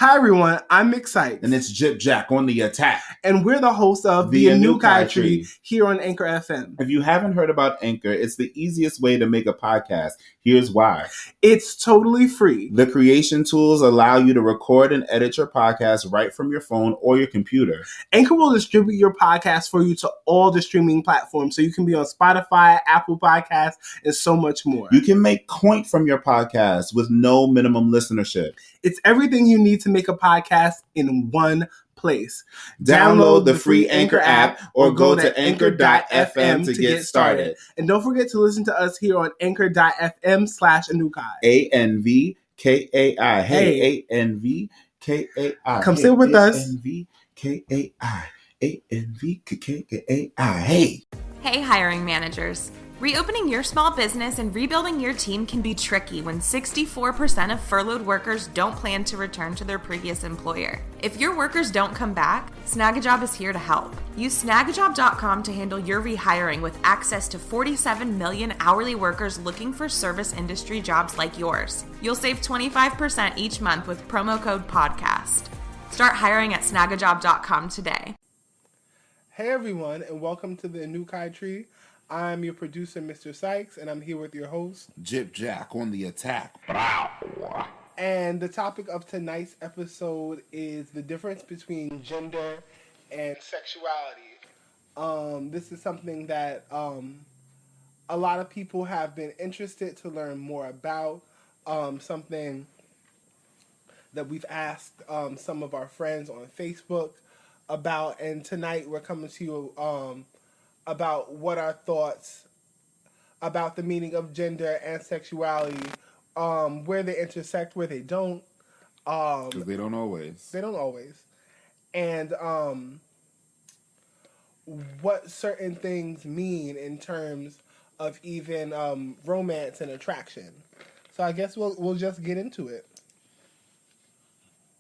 Hi everyone, I'm Mx Sykes. And it's Gypjaq on the attack. And we're the hosts of the Intersectionality here on Anchor FM. If you haven't heard about Anchor, it's the easiest way to make a podcast. Here's why. It's totally free. The creation tools allow you to record and edit your podcast right from your phone or your computer. Anchor will distribute your podcast for you to all the streaming platforms, so you can be on Spotify, Apple Podcasts, and so much more. You can make coin from your podcast with no minimum listenership. It's everything you need to make a podcast in one place. Download the free Anchor app or go to anchor.fm to get started. And don't forget to listen to us here on anchor.fm/Anukai. ANVKAI. Hey, ANVKAI. Come sit with us. ANVKAI. ANVKAI. Hey. Hey, hiring managers. Reopening your small business and rebuilding your team can be tricky when 64% of furloughed workers don't plan to return to their previous employer. If your workers don't come back, Snagajob is here to help. Use snagajob.com to handle your rehiring with access to 47 million hourly workers looking for service industry jobs like yours. You'll save 25% each month with promo code PODCAST. Start hiring at snagajob.com today. Hey everyone, and welcome to the Anukai Tree. I'm your producer, Mr. Sykes, and I'm here with your host, Gypjaq on the attack. And the topic of tonight's episode is the difference between gender and sexuality. This is something that a lot of people have been interested to learn more about, something that we've asked some of our friends on Facebook about, and tonight we're coming to you about what our thoughts about the meaning of gender and sexuality, where they intersect, where they don't. Because they don't always. They don't always. And what certain things mean in terms of even romance and attraction. So I guess we'll just get into it.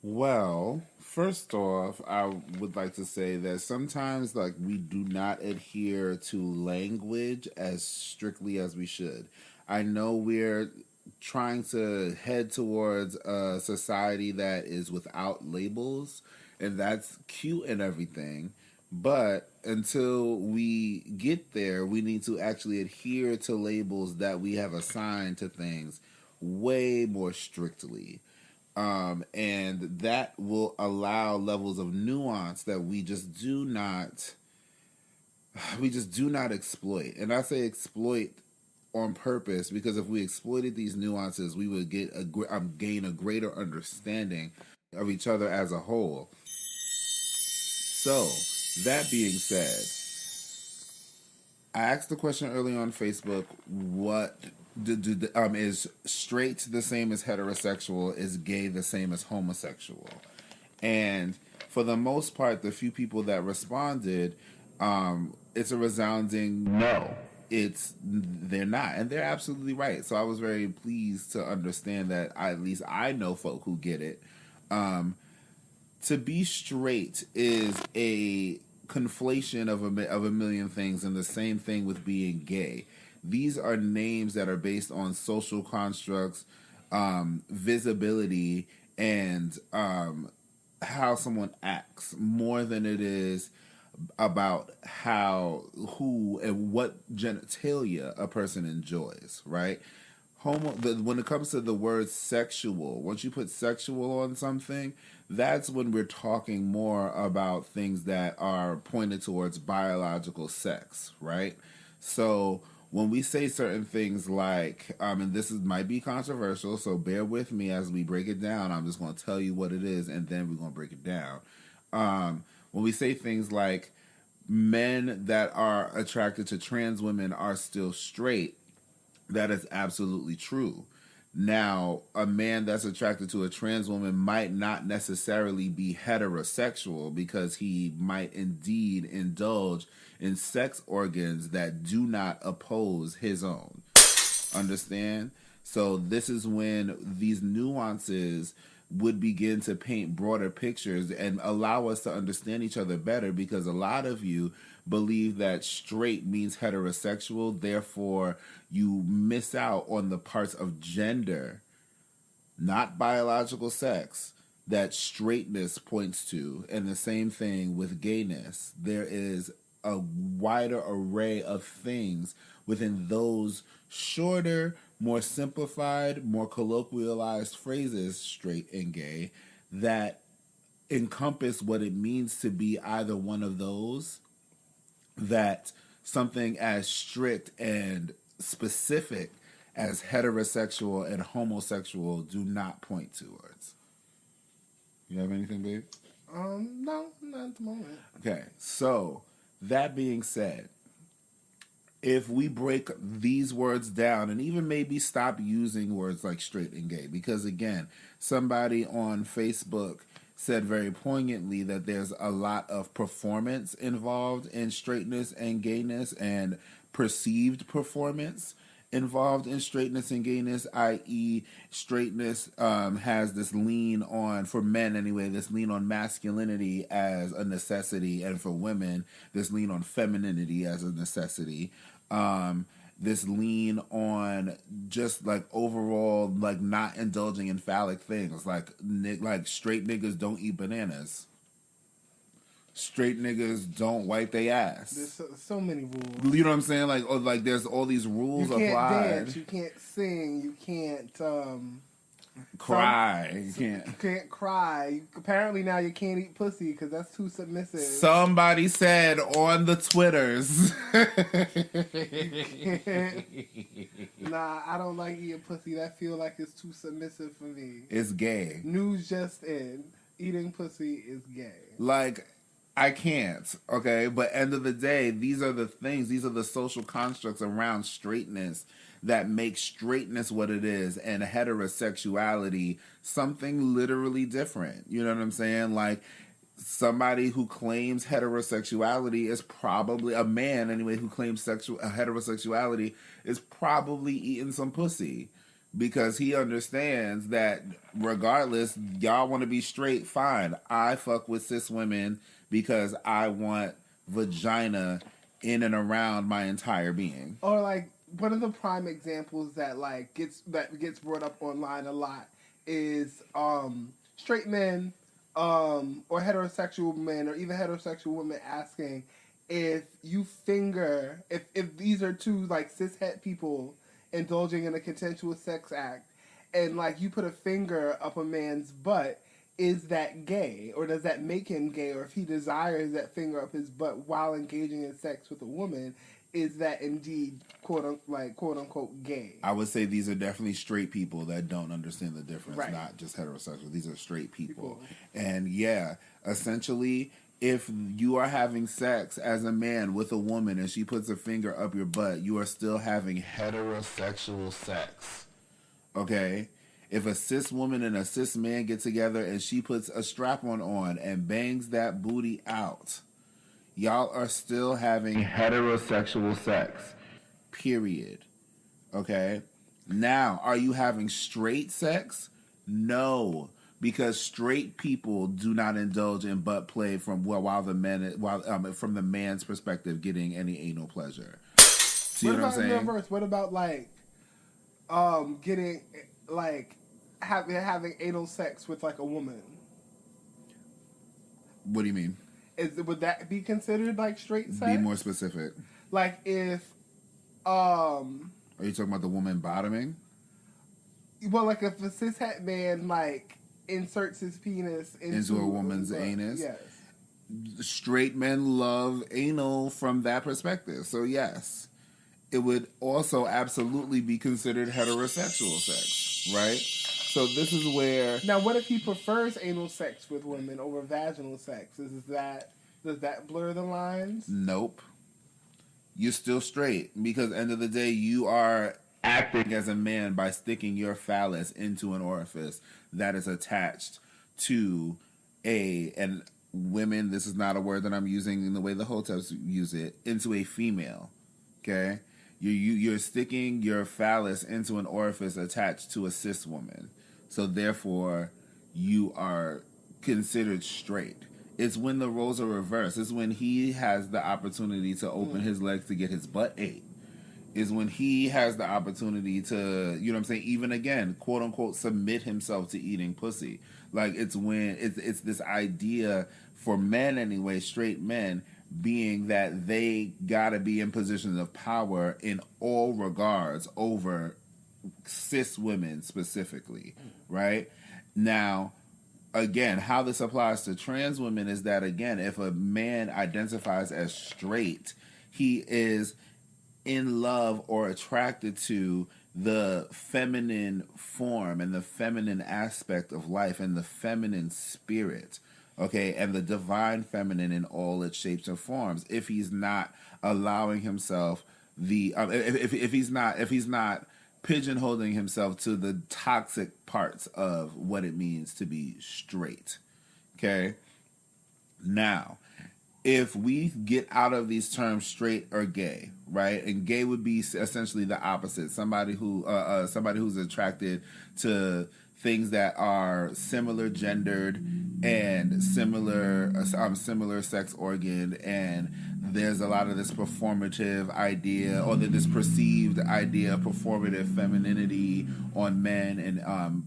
Well, first off, I would like to say that sometimes we do not adhere to language as strictly as we should. I know we're trying to head towards a society that is without labels, and that's cute and everything. But until we get there, we need to actually adhere to labels that we have assigned to things way more strictly. And that will allow levels of nuance that we just do not exploit. And I say exploit on purpose because if we exploited these nuances, we would gain a greater understanding of each other as a whole. So, that being said, I asked the question early on Facebook, what is straight the same as heterosexual? Is gay the same as homosexual? And for the most part, the few people that responded, it's a resounding no. They're not, and they're absolutely right. So I was very pleased to understand that at least I know folk who get it. To be straight is a conflation of a million things, and the same thing with being gay. These are names that are based on social constructs, visibility, and how someone acts more than it is about who, and what genitalia a person enjoys, right? When it comes to the word sexual, once you put sexual on something, that's when we're talking more about things that are pointed towards biological sex, right? So when we say certain things like, and might be controversial, so bear with me as we break it down. I'm just going to tell you what it is, and then we're going to break it down. When we say things like men that are attracted to trans women are still straight, that is absolutely true. Now, a man that's attracted to a trans woman might not necessarily be heterosexual because he might indeed indulge in sex organs that do not oppose his own. Understand? So this is when these nuances would begin to paint broader pictures and allow us to understand each other better, because a lot of you believe that straight means heterosexual, therefore you miss out on the parts of gender, not biological sex, that straightness points to, and the same thing with gayness. There is a wider array of things within those shorter, more simplified, more colloquialized phrases, straight and gay, that encompass what it means to be either one of those, that something as strict and specific as heterosexual and homosexual do not point towards. You have anything, babe? No, not at the moment. Okay, so that being said, if we break these words down and even maybe stop using words like straight and gay, because again, somebody on Facebook said very poignantly that there's a lot of performance involved in straightness and gayness, and perceived performance involved in straightness and gayness, i.e. straightness has this lean on, for men anyway, this lean on masculinity as a necessity, and for women, this lean on femininity as a necessity. This lean on just like overall like not indulging in phallic things, like straight niggas don't eat bananas. Straight niggas don't wipe their ass. There's so many rules. You know what I'm saying? Like there's all these rules applied. You can't dance, you can't sing, you can't cry. You can't cry. Apparently now you can't eat pussy because that's too submissive. Somebody said on the Twitters. Nah, I don't like eating pussy. That feel like it's too submissive for me. It's gay. News just in. Eating pussy is gay. Like, I can't, okay? But end of the day, these are the things, these are the social constructs around straightness that make straightness what it is, and heterosexuality something literally different. You know what I'm saying? Like, somebody who claims heterosexuality is probably, a man anyway, who claims heterosexuality is probably eating some pussy. Because he understands that regardless, y'all want to be straight, fine. I fuck with cis women because I want vagina in and around my entire being. Or like, one of the prime examples that gets brought up online a lot is straight men or heterosexual men or even heterosexual women asking if these are two like cis-het people indulging in a consensual sex act, and like you put a finger up a man's butt, is that gay, or does that make him gay? Or if he desires that finger up his butt while engaging in sex with a woman, is that indeed quote unquote gay? I would say these are definitely straight people that don't understand the difference, right. Not just heterosexual. These are straight people. And yeah, essentially, if you are having sex as a man with a woman and she puts a finger up your butt, you are still having heterosexual sex. Okay? If a cis woman and a cis man get together and she puts a strap-on on and bangs that booty out, y'all are still having heterosexual sex. Period. Okay? Now, are you having straight sex? No. Because straight people do not indulge in butt play from from the man's perspective getting any anal pleasure. See what I'm saying? In reverse? What about like getting like having anal sex with like a woman? What do you mean? Would that be considered like straight sex? Be more specific. Like if Are you talking about the woman bottoming? Well, like if a cishet man like inserts his penis into a woman's anus. Yes. Straight men love anal from that perspective. So yes, it would also absolutely be considered heterosexual sex, right? So this is where... Now, what if he prefers anal sex with women over vaginal sex? Does that blur the lines? Nope. You're still straight, because at the end of the day, you are acting as a man by sticking your phallus into an orifice that is attached to and women, this is not a word that I'm using in the way the hoteps use it, into a female, okay? You're sticking your phallus into an orifice attached to a cis woman. So therefore, you are considered straight. It's when the roles are reversed. It's when he has the opportunity to open his legs to get his butt ate. Is when he has the opportunity to, you know what I'm saying, even again, quote unquote, submit himself to eating pussy. Like it's when it's this idea for men anyway, straight men, being that they gotta be in positions of power in all regards over cis women specifically, right? Now, again, how this applies to trans women is that, again, if a man identifies as straight, he is in love or attracted to the feminine form and the feminine aspect of life and the feminine spirit, okay, and the divine feminine in all its shapes and forms. If he's not allowing himself if he's not pigeonholing himself to the toxic parts of what it means to be straight. Okay? Now, if we get out of these terms straight or gay, right? And gay would be essentially the opposite. Somebody who's attracted to things that are similar gendered and similar sex organ, and there's a lot of this performative idea, or this perceived idea of performative femininity on men and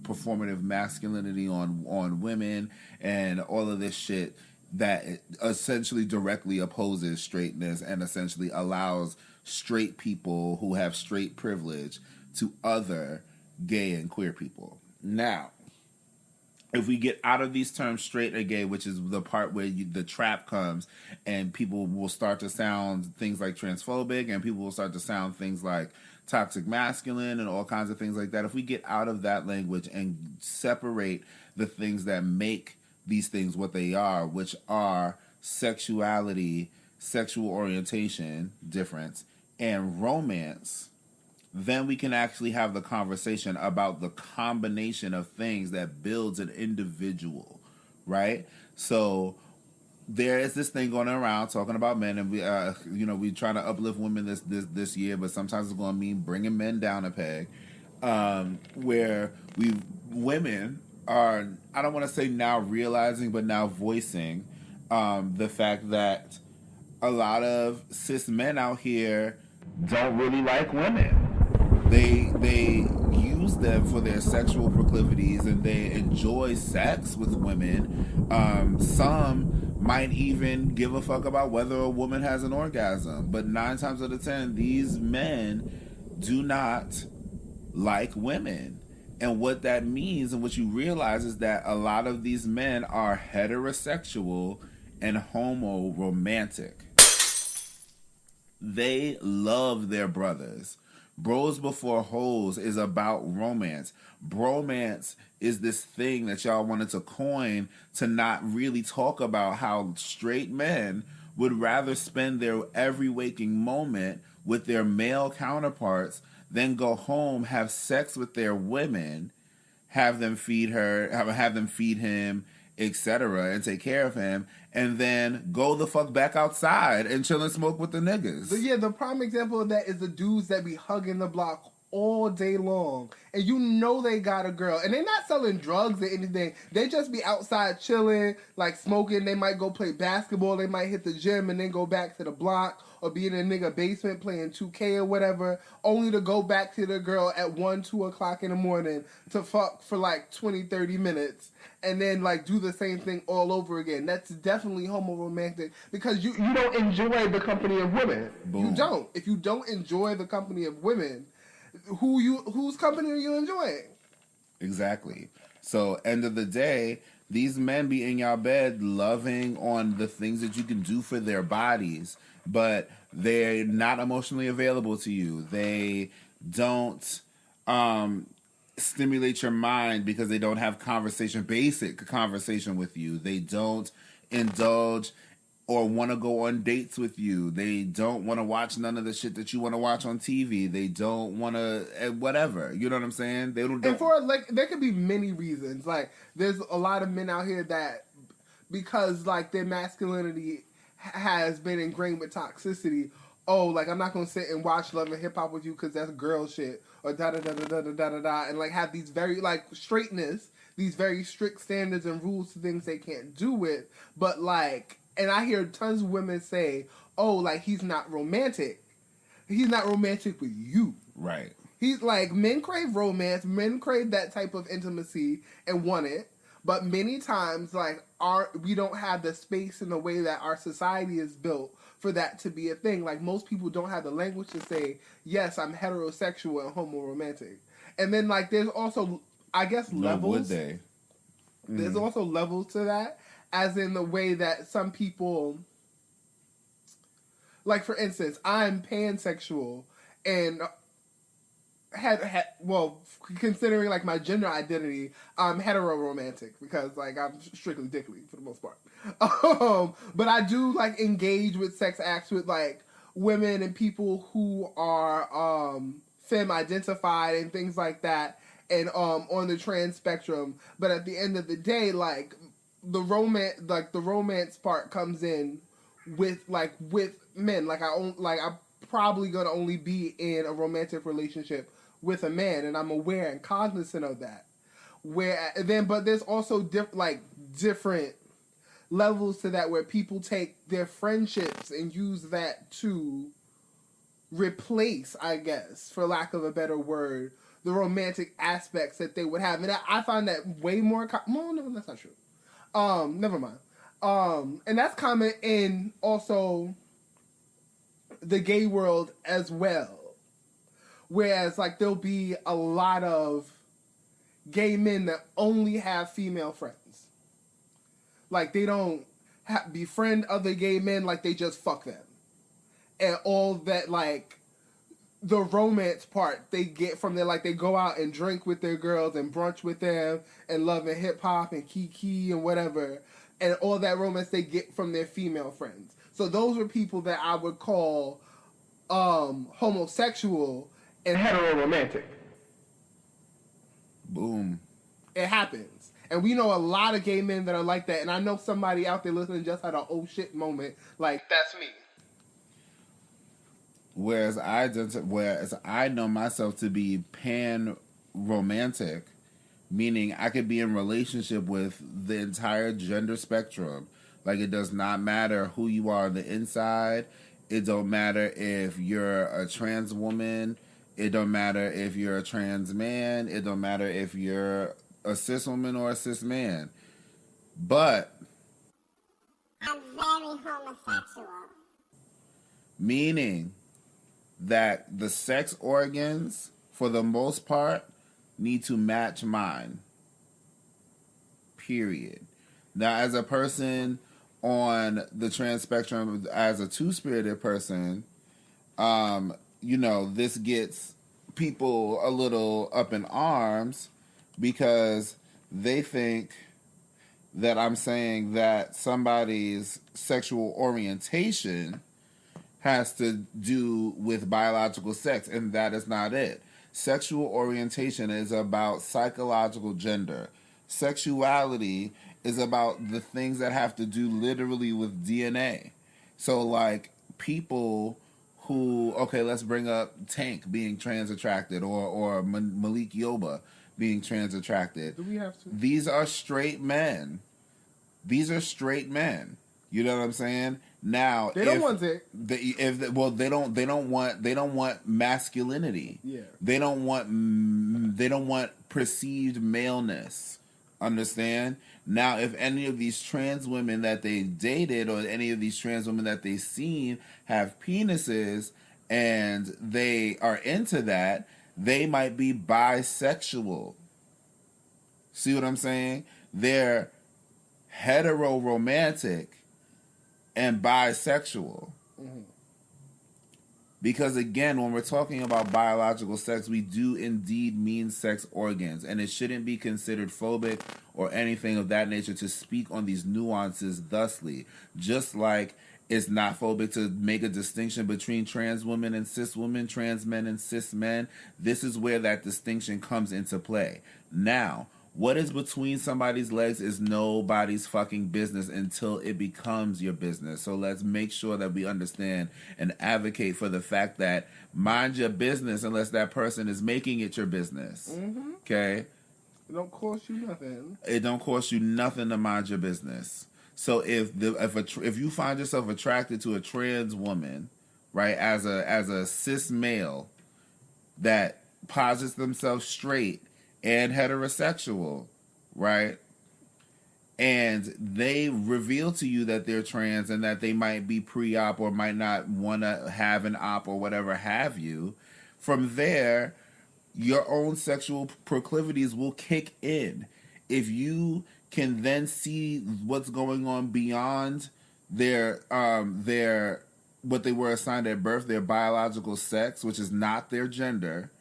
performative masculinity on women, and all of this shit that essentially directly opposes straightness and essentially allows straight people who have straight privilege to other gay and queer people. Now, if we get out of these terms straight or gay, which is the part where the trap comes and people will start to sound things like transphobic and people will start to sound things like toxic masculine and all kinds of things like that. If we get out of that language and separate the things that make these things what they are, which are sexuality, sexual orientation, difference, and romance, then we can actually have the conversation about the combination of things that builds an individual, right? So there is this thing going around talking about men, and we try to uplift women this year, but sometimes it's going to mean bringing men down a peg, where women are, I don't want to say now realizing, but now voicing the fact that a lot of cis men out here don't really like women. They use them for their sexual proclivities, and they enjoy sex with women. Some might even give a fuck about whether a woman has an orgasm. But 9 times out of 10, these men do not like women. And what that means and what you realize is that a lot of these men are heterosexual and homo-romantic. They love their brothers. Bros before hoes is about romance. Bromance is this thing that y'all wanted to coin to not really talk about how straight men would rather spend their every waking moment with their male counterparts than go home, have sex with their women, have them feed him, etc., and take care of him, and then go the fuck back outside and chill and smoke with the niggas. So yeah, the prime example of that is the dudes that be hugging the block all day long, and you know they got a girl, and they're not selling drugs or anything. They just be outside chilling, like smoking. They might go play basketball. They might hit the gym and then go back to the block, or be in a nigga basement playing 2K or whatever, only to go back to the girl at 1, 2 o'clock in the morning to fuck for like 20, 30 minutes. And then, like, do the same thing all over again. That's definitely homo-romantic, because you don't enjoy the company of women. Boom. You don't. If you don't enjoy the company of women, whose company are you enjoying? Exactly. So, end of the day, these men be in y'all bed loving on the things that you can do for their bodies, but they're not emotionally available to you. They don't stimulate your mind because they don't have basic conversation with you. They don't indulge or want to go on dates with you. They don't want to watch none of the shit that you want to watch on TV. They don't want to whatever. You know what I'm saying? They don't. And for like, there could be many reasons. Like, there's a lot of men out here that, because like their masculinity has been ingrained with toxicity. Oh, like, I'm not gonna sit and watch Love and Hip Hop with you because that's girl shit, or da da da da da da da da, and like have these very like straightness, these very strict standards and rules to things they can't do with. But like, and I hear tons of women say, "Oh, like he's not romantic. He's not romantic with you." Right. He's like, men crave romance, men crave that type of intimacy and want it. But many times, like, we don't have the space in the way that our society is built for that to be a thing. Like, most people don't have the language to say, yes, I'm heterosexual and homoromantic. And then, like, there's also, I guess, levels. No, would they? There's also levels to that, as in the way that some people, like, for instance, I'm pansexual and well, considering like my gender identity, I'm heteroromantic because like I'm strictly dickly for the most part. But I do like engage with sex acts with like women and people who are femme identified and things like that, and on the trans spectrum. But at the end of the day, like the romance part comes in with men. Like I'm probably gonna only be in a romantic relationship with a man, and I'm aware and cognizant of that. But there's also different levels to that, where people take their friendships and use that to replace, I guess, for lack of a better word, the romantic aspects that they would have. And I find that way more. No, that's not true. Never mind. And that's common in also the gay world as well. Whereas, like, there'll be a lot of gay men that only have female friends. Like, they don't befriend other gay men, like, they just fuck them. And all that, like, the romance part they get from there, like, they go out and drink with their girls and brunch with them and love and hip-hop and kiki and whatever. And all that romance they get from their female friends. So those are people that I would call homosexual and heteroromantic. Boom. It happens. And we know a lot of gay men that are like that. And I know somebody out there listening just had an oh shit moment. Like, that's me. Whereas I know myself to be pan-romantic, meaning I could be in relationship with the entire gender spectrum. Like, it does not matter who you are on the inside. It don't matter if you're a trans woman. It don't matter if you're a trans man. It don't matter if you're a cis woman or a cis man. But I'm very homosexual. Meaning that the sex organs, for the most part, need to match mine. Period. Now, as a person on the trans spectrum, as a two-spirited person, this gets people a little up in arms because they think that I'm saying that somebody's sexual orientation has to do with biological sex, and that is not it. Sexual orientation is about psychological gender. Sexuality is about the things that have to do literally with DNA. So, like, people who, okay, let's bring up Tank being trans attracted, or Malik Yoba being trans attracted. Do we have to? These are straight men. You know what I'm saying? Now, they don't want it. They don't want masculinity. Yeah. They don't want perceived maleness. Understand? Now, if any of these trans women that they dated or any of these trans women that they've seen have penises and they are into that, they might be bisexual. See what I'm saying? They're heteroromantic and bisexual. Mm-hmm. Because again, when we're talking about biological sex, we do indeed mean sex organs, and it shouldn't be considered phobic or anything of that nature to speak on these nuances thusly. Just like it's not phobic to make a distinction between trans women and cis women, trans men and cis men. This is where that distinction comes into play. Now, what is between somebody's legs is nobody's fucking business until it becomes your business. So let's make sure that we understand and advocate for the fact that mind your business unless that person is making it your business. Mm-hmm. Okay? It don't cost you nothing. It don't cost you nothing to mind your business. So if you find yourself attracted to a trans woman, right, as a cis male that posits themselves straight and heterosexual, right? and they reveal to you that they're trans and that they might be pre-op or might not want to have an op or whatever have you, from there, your own sexual proclivities will kick in. If you can then see what's going on beyond their what they were assigned at birth, their biological sex, which is not their gender,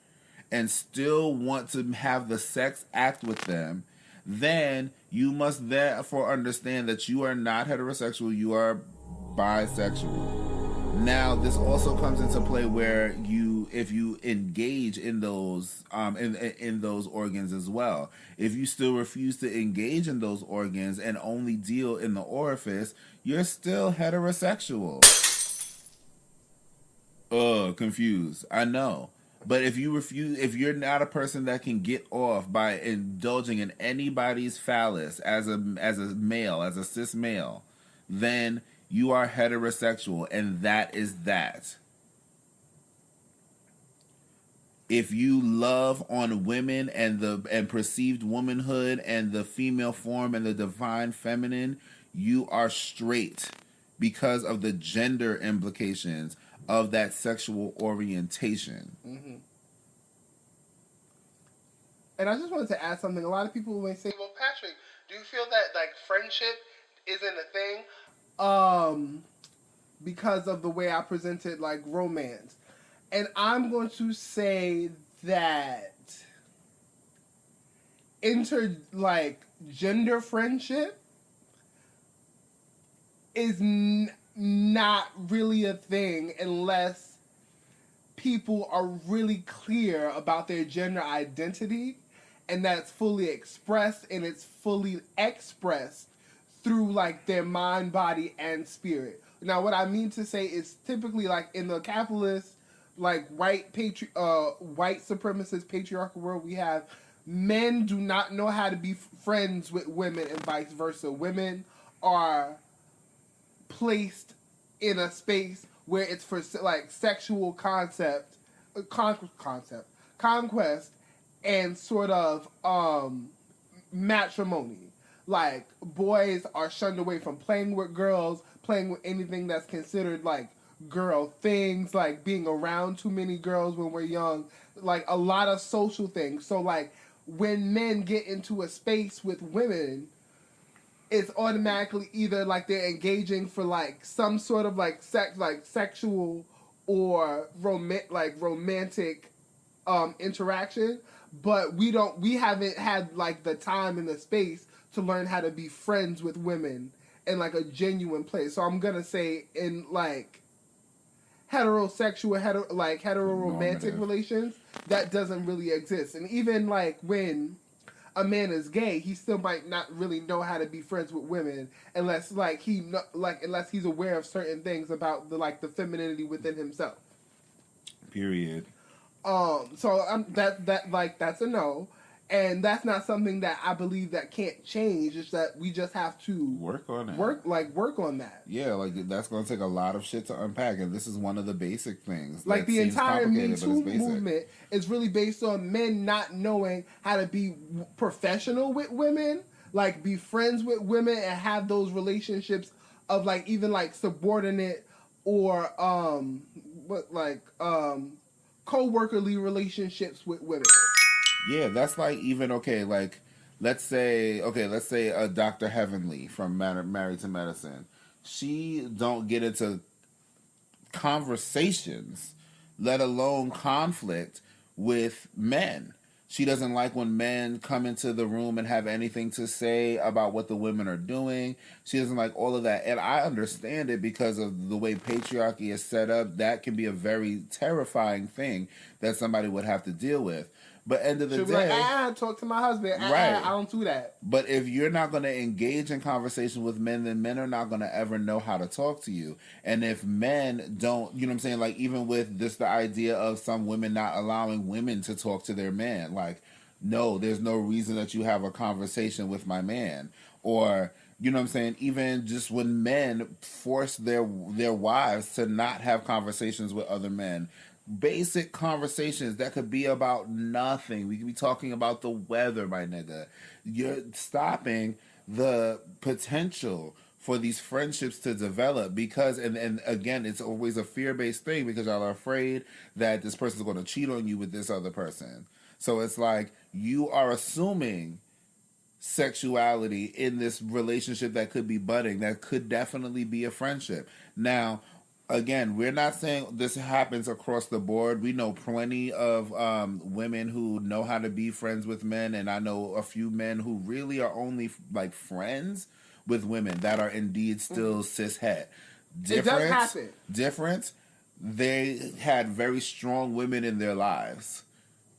and still want to have the sex act with them, then you must therefore understand that you are not heterosexual, you are bisexual. Now, this also comes into play where if you engage in those in those organs as well. If you still refuse to engage in those organs and only deal in the orifice, you're still heterosexual. Confused. I know. But if you're not a person that can get off by indulging in anybody's phallus as a male, as a cis male, then you are heterosexual, and that is that. If you love on women and perceived womanhood and the female form and the divine feminine, you are straight because of the gender implications of that sexual orientation. Mm-hmm. And I just wanted to add something. A lot of people may say, "Well, Patrick, do you feel that like friendship isn't a thing?" Because of the way I presented like romance. And I'm going to say that gender friendship is not really a thing unless people are really clear about their gender identity, and that's fully expressed, and it's fully expressed through like their mind, body, and spirit. Now, what I mean to say is typically like in the capitalist, like white supremacist patriarchal world we have, men do not know how to be friends with women and vice versa. Women are placed in a space where it's for like sexual conquest and sort of matrimony. Like, boys are shunned away from playing with girls, playing with anything that's considered like girl things, like being around too many girls when we're young, like a lot of social things. So like when men get into a space with women, it's automatically either like they're engaging for like some sort of like sexual or romantic interaction, but we haven't had like the time and the space to learn how to be friends with women in like a genuine place. So I'm gonna say in like hetero romantic relations, that doesn't really exist. And even like when a man is gay, he still might not really know how to be friends with women unless unless he's aware of certain things about the femininity within himself. Period. So that's a no. And that's not something that I believe that can't change. It's that we just have to work on it. Work on that. Yeah, like that's going to take a lot of shit to unpack, and this is one of the basic things. Like the entire Me Too movement is really based on men not knowing how to be professional with women, like be friends with women and have those relationships of like even like subordinate or co-workerly relationships with women. Yeah, that's like even like let's say a Dr. Heavenly from Married to Medicine. She don't get into conversations, let alone conflict with men. She doesn't like when men come into the room and have anything to say about what the women are doing. She doesn't like all of that. And I understand it because of the way patriarchy is set up. That can be a very terrifying thing that somebody would have to deal with. But end of the day, be like, talk to my husband. Right. I don't do that. But if you're not going to engage in conversation with men, then men are not going to ever know how to talk to you. And if men don't, you know what I'm saying? Like even with this, the idea of some women not allowing women to talk to their man, like, no, there's no reason that you have a conversation with my man. Or, you know what I'm saying? Even just when men force their wives to not have conversations with other men, basic conversations that could be about nothing. We could be talking about the weather, my nigga. You're stopping the potential for these friendships to develop, because and again, it's always a fear-based thing because y'all are afraid that this person's going to cheat on you with this other person. So it's like you are assuming sexuality in this relationship that could be budding, that could definitely be a friendship. Now, again, we're not saying this happens across the board. We know plenty of women who know how to be friends with men, and I know a few men who really are only like friends with women that are indeed still cishet. It does happen. Difference. They had very strong women in their lives.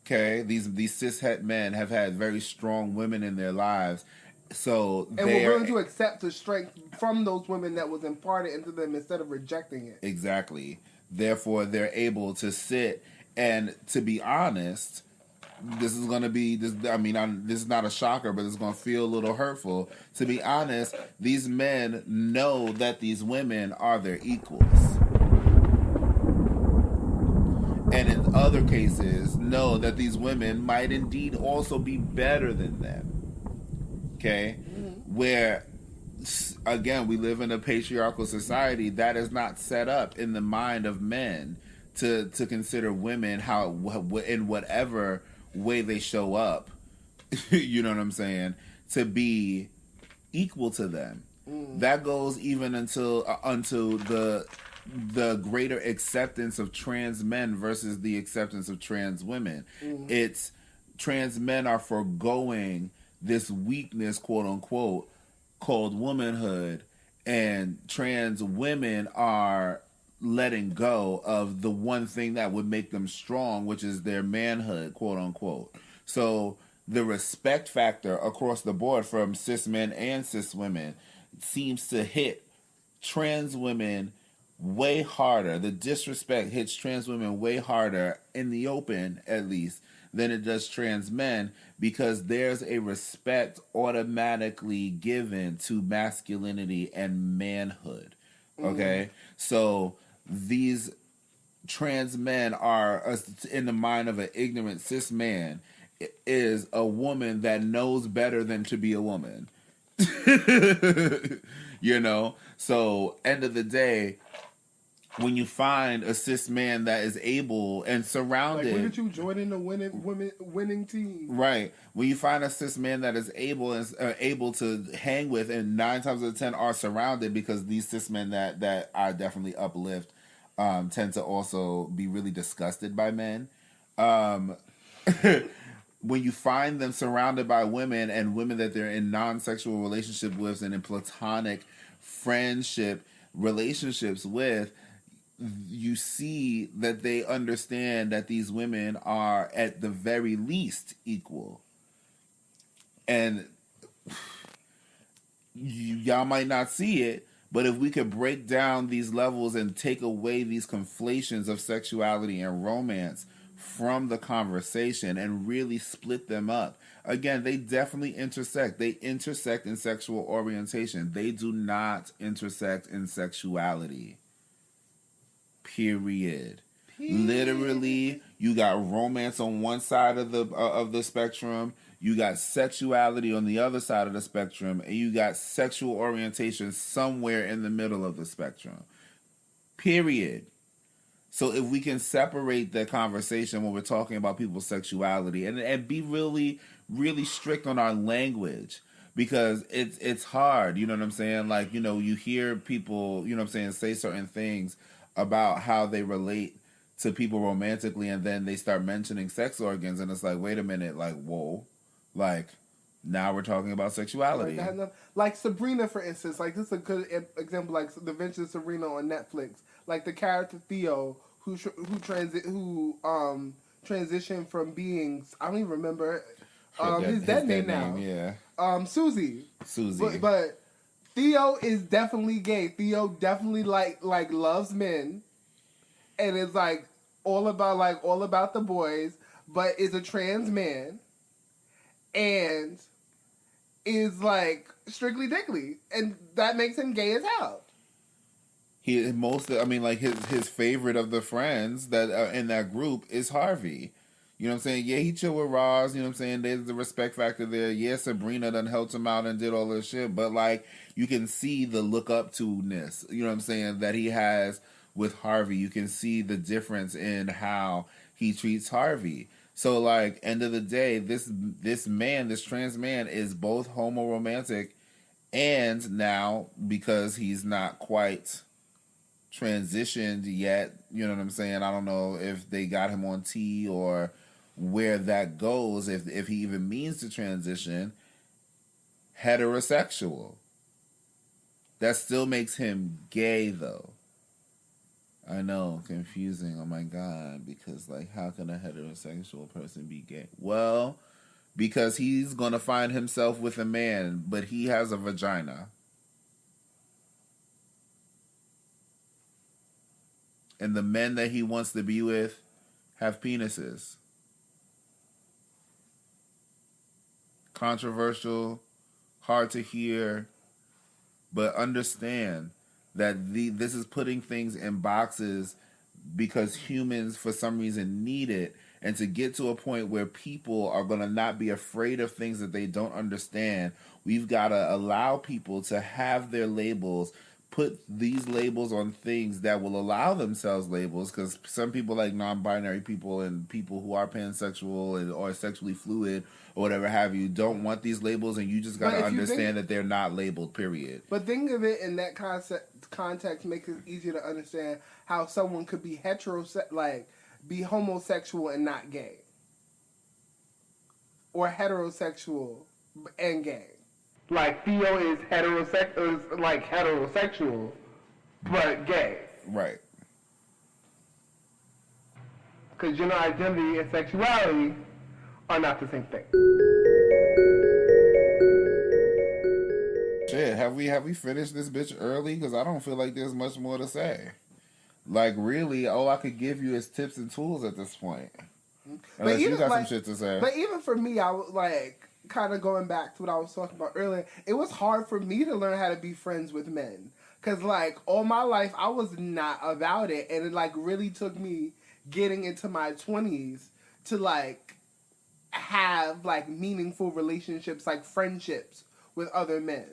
Okay, these cishet men have had very strong women in their lives, so and we're willing to accept the strength from those women that was imparted into them instead of rejecting it. Exactly. Therefore, they're able to sit and, to be honest, this is going to be this. I mean, this is not a shocker, but it's going to feel a little hurtful. To be honest, these men know that these women are their equals. And in other cases, know that these women might indeed also be better than them. Okay? Where, again, we live in a patriarchal society that is not set up in the mind of men to consider women in whatever way they show up, you know what I'm saying, to be equal to them. That goes even until the greater acceptance of trans men versus the acceptance of trans women. It's trans men are foregoing this weakness, quote unquote, called womanhood, and trans women are letting go of the one thing that would make them strong, which is their manhood, quote unquote. So the respect factor across the board from cis men and cis women seems to hit trans women way harder. The disrespect hits trans women way harder in the open, at least, than it does trans men, because there's a respect automatically given to masculinity and manhood. Okay? So these trans men are, in the mind of an ignorant cis man, is a woman that knows better than to be a woman. You know? So, end of the day, when you find a cis man that is able and surrounded, like, when did you join in the winning team? Right. When you find a cis man that is able to hang with, and 9 times out of 10 are surrounded, because these cis men that I definitely uplift tend to also be really disgusted by men. When you find them surrounded by women, and women that they're in non-sexual relationship with and in platonic friendship relationships with, you see that they understand that these women are at the very least equal. And y'all might not see it, but if we could break down these levels and take away these conflations of sexuality and romance from the conversation and really split them up. Again, they definitely intersect. They intersect in sexual orientation. They do not intersect in sexuality. Period. Literally, you got romance on one side of the spectrum, you got sexuality on the other side of the spectrum, and you got sexual orientation somewhere in the middle of the spectrum. Period. So if we can separate the conversation when we're talking about people's sexuality, and be really, really strict on our language, because it's hard, you know what I'm saying? Like, you know, you hear people, you know what I'm saying, say certain things about how they relate to people romantically, and then they start mentioning sex organs, and it's like, wait a minute, like, whoa, like, now we're talking about sexuality. Like Sabrina, for instance, like, this is a good example, like The Adventures of Sabrina on Netflix. Like, the character Theo, who transitioned from being, I don't even remember his dead name now. Yeah. Susie. Susie. But Theo is definitely gay. Theo definitely like loves men, and is like all about the boys, but is a trans man, and is like strictly dickly, and that makes him gay as hell. His favorite of the friends that are in that group is Harvey. You know what I'm saying? Yeah, he chill with Ross. You know what I'm saying? There's the respect factor there. Yeah, Sabrina done helped him out and did all this shit. But, like, you can see the look up to-ness, you know what I'm saying, that he has with Harvey. You can see the difference in how he treats Harvey. So, like, end of the day, this man, this trans man, is both homoromantic and now, because he's not quite transitioned yet, you know what I'm saying? I don't know if they got him on T or where that goes, if he even means to transition, heterosexual. That still makes him gay, though. I know, confusing. Oh my God, because, like, how can a heterosexual person be gay? Well, because he's gonna find himself with a man, but he has a vagina. And the men that he wants to be with have penises. Controversial, hard to hear, but understand that this is putting things in boxes because humans, for some reason, need it. And to get to a point where people are going to not be afraid of things that they don't understand, we've got to allow people to have their labels, put these labels on things that will allow themselves labels, because some people, like non-binary people and people who are pansexual or sexually fluid or whatever have you, don't want these labels, and you just got to understand that they're not labeled, period. But think of it in that context makes it easier to understand how someone could be be homosexual and not gay, or heterosexual and gay. Like Theo is heterosexual, but gay. Right. Because gender identity and sexuality are not the same thing. Shit, have we finished this bitch early? Because I don't feel like there's much more to say. Like, really, all I could give you is tips and tools at this point. Unless you got some shit to say. But even for me, I was like, kind of going back to what I was talking about earlier, it was hard for me to learn how to be friends with men. Because, like, all my life, I was not about it. And it, like, really took me getting into my 20s to, like, have, like, meaningful relationships, like, friendships with other men.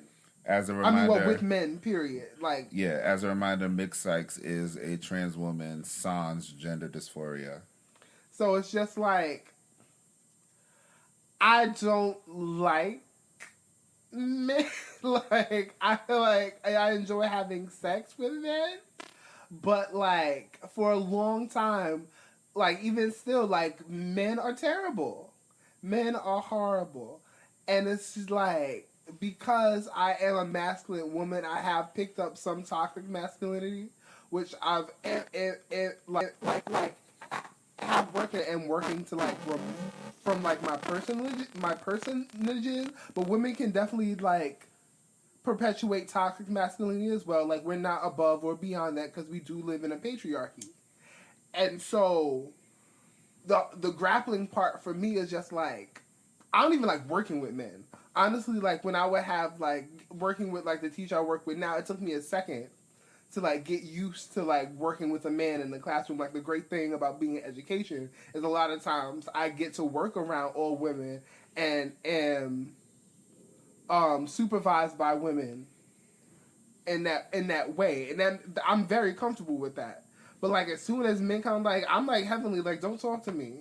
As a reminder, with men, period. Like, yeah, as a reminder, Sykes is a trans woman sans gender dysphoria. So it's just like, I don't like men. Like, I feel like I enjoy having sex with men, but like for a long time, like even still, like men are terrible. Men are horrible, and it's just like, because I am a masculine woman, I have picked up some toxic masculinity, which I've have working to like from like my personages, but women can definitely like perpetuate toxic masculinity as well. Like, we're not above or beyond that because we do live in a patriarchy, and so the grappling part for me is just like, I don't even like working with men. Honestly, like, when I would have, like, working with, like, the teacher I work with now, it took me a second to, like, get used to, like, working with a man in the classroom. Like, the great thing about being in education is a lot of times I get to work around all women and am supervised by women in that way. And then I'm very comfortable with that. But, like, as soon as men come, like, I'm, like, heavenly, like, don't talk to me.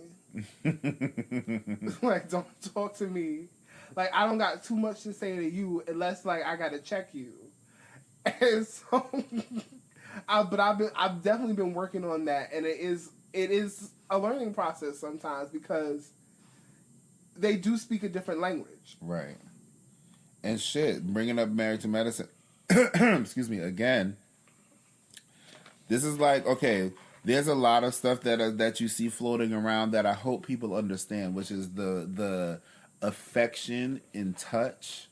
Like, don't talk to me. Like, I don't got too much to say to you unless, like, I gotta check you. And so, I've definitely been working on that, and it is a learning process sometimes because they do speak a different language. Right. And shit, bringing up Married to Medicine, excuse me, again, this is like, okay, there's a lot of stuff that you see floating around that I hope people understand, which is the affection in touch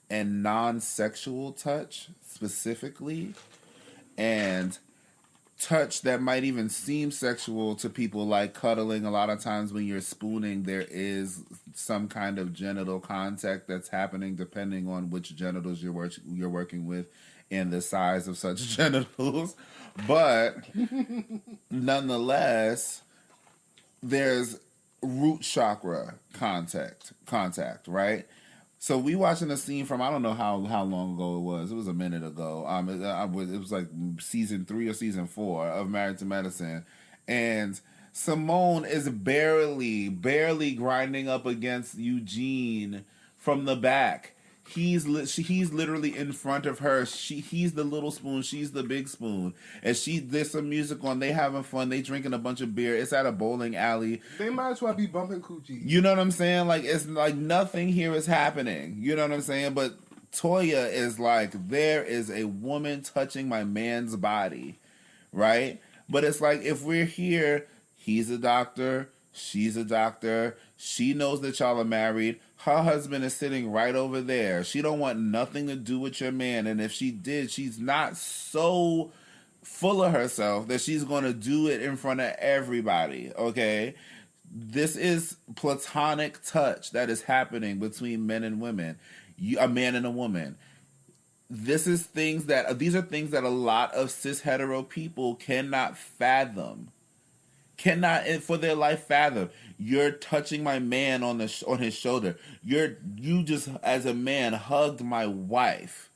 and non-sexual touch specifically, and touch that might even seem sexual to people, like cuddling. A lot of times when you're spooning, there is some kind of genital contact that's happening depending on which genitals you're working with and the size of such genitals. But nonetheless, there's root chakra contact, right? So we watching a scene from, I don't know how long ago it was. It was a minute ago. It was like season 3 or season 4 of Married to Medicine, and Simone is barely grinding up against Eugene from the back. He's literally in front of her. He's the little spoon, she's the big spoon, and there's some music on. They having fun. They drinking a bunch of beer. It's at a bowling alley. They might as well be bumping coochie. You know what I'm saying? Like, it's like nothing here is happening. You know what I'm saying? But Toya is like, there is a woman touching my man's body, right? But it's like, if we're here, he's a doctor, she's a doctor. She knows that y'all are married. Her husband is sitting right over there. She don't want nothing to do with your man. And if she did, she's not so full of herself that she's going to do it in front of everybody, okay? This is platonic touch that is happening between men and women. A man and a woman. These are things that a lot of cis hetero people cannot fathom. Cannot for their life fathom. You're touching my man on his shoulder. You just as a man hugged my wife.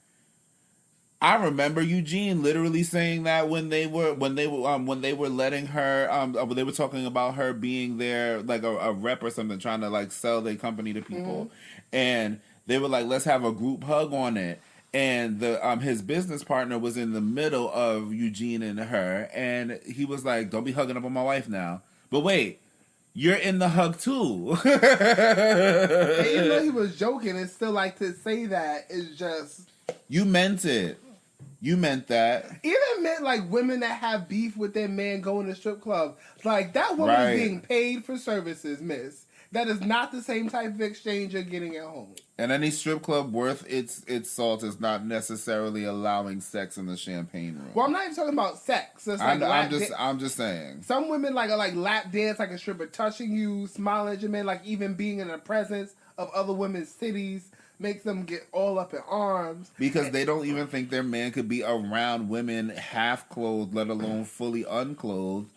I remember Eugene literally saying that when they were letting her they were talking about her being there like a rep or something, trying to like sell their company to people, and they were like, let's have a group hug on it. And his business partner was in the middle of Eugene and her, and he was like, "Don't be hugging up on my wife now." But wait, you're in the hug too. And even though he was joking, it's still like to say that is just you meant it. You meant that. Even meant like women that have beef with their man going to strip club. Like that woman is being paid for services, miss. That is not the same type of exchange you're getting at home. And any strip club worth its salt is not necessarily allowing sex in the champagne room. Well, I'm not even talking about sex. It's like I'm just saying. Some women like lap dance, like a stripper touching you, smiling at your man, like even being in the presence of other women's titties makes them get all up in arms. Because they don't even think their man could be around women half clothed, let alone fully unclothed,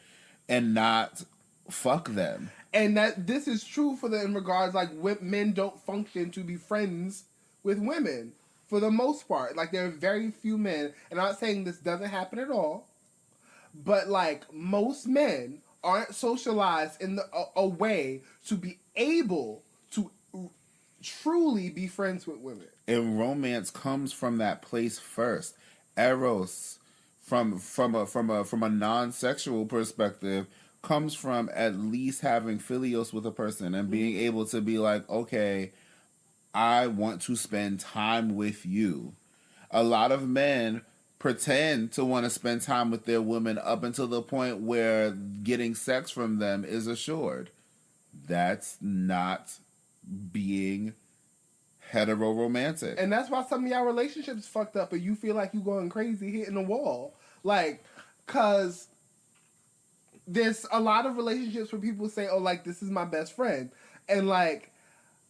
and not fuck them. And that this is true for in regards like men don't function to be friends with women for the most part. Like there are very few men, and I'm not saying this doesn't happen at all, but like most men aren't socialized in a way to be able to truly be friends with women. And romance comes from that place first. Eros, from a non-sexual perspective, comes from at least having philios with a person and being able to be like, okay, I want to spend time with you. A lot of men pretend to want to spend time with their women up until the point where getting sex from them is assured. That's not being hetero-romantic. And that's why some of y'all relationships fucked up and you feel like you going crazy hitting the wall. Like, cause there's a lot of relationships where people say, oh, like, this is my best friend. And, like,